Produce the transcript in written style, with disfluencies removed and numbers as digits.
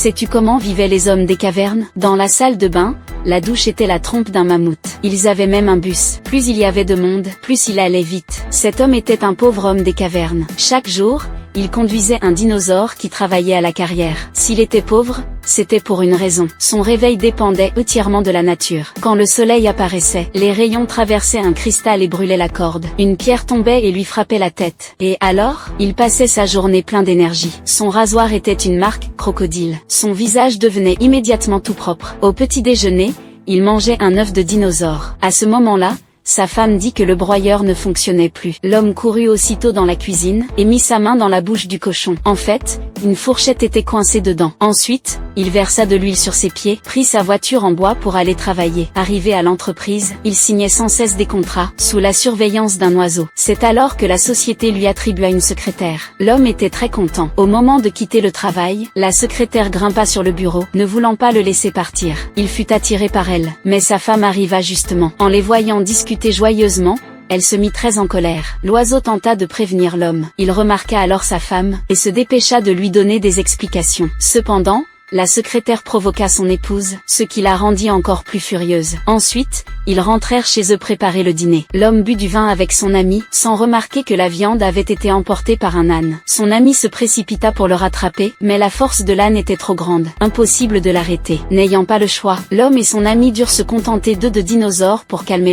Sais-tu comment vivaient les hommes des cavernes? Dans la salle de bain, la douche était la trompe d'un mammouth. Ils avaient même un bus. Plus il y avait de monde, plus il allait vite. Cet homme était un pauvre homme des cavernes. Chaque jour, il conduisait un dinosaure qui travaillait à la carrière. S'il était pauvre, c'était pour une raison. Son réveil dépendait entièrement de la nature. Quand le soleil apparaissait, les rayons traversaient un cristal et brûlaient la corde. Une pierre tombait et lui frappait la tête. Et alors, il passait sa journée plein d'énergie. Son rasoir était une marque crocodile. Son visage devenait immédiatement tout propre. Au petit déjeuner, il mangeait un œuf de dinosaure. À ce moment-là, sa femme dit que le broyeur ne fonctionnait plus. L'homme courut aussitôt dans la cuisine et mit sa main dans la bouche du cochon. En fait, une fourchette était coincée dedans. Ensuite, il versa de l'huile sur ses pieds, prit sa voiture en bois pour aller travailler. Arrivé à l'entreprise, il signait sans cesse des contrats, sous la surveillance d'un oiseau. C'est alors que la société lui attribua une secrétaire. L'homme était très content. Au moment de quitter le travail, la secrétaire grimpa sur le bureau, ne voulant pas le laisser partir. Il fut attiré par elle, mais sa femme arriva justement. En les voyant discuter joyeusement, elle se mit très en colère. L'oiseau tenta de prévenir l'homme. Il remarqua alors sa femme, et se dépêcha de lui donner des explications. Cependant, la secrétaire provoqua son épouse, ce qui la rendit encore plus furieuse. Ensuite, ils rentrèrent chez eux préparer le dîner. L'homme but du vin avec son ami, sans remarquer que la viande avait été emportée par un âne. Son ami se précipita pour le rattraper, mais la force de l'âne était trop grande. Impossible de l'arrêter. N'ayant pas le choix, l'homme et son ami durent se contenter d'œufs de dinosaures pour calmer leur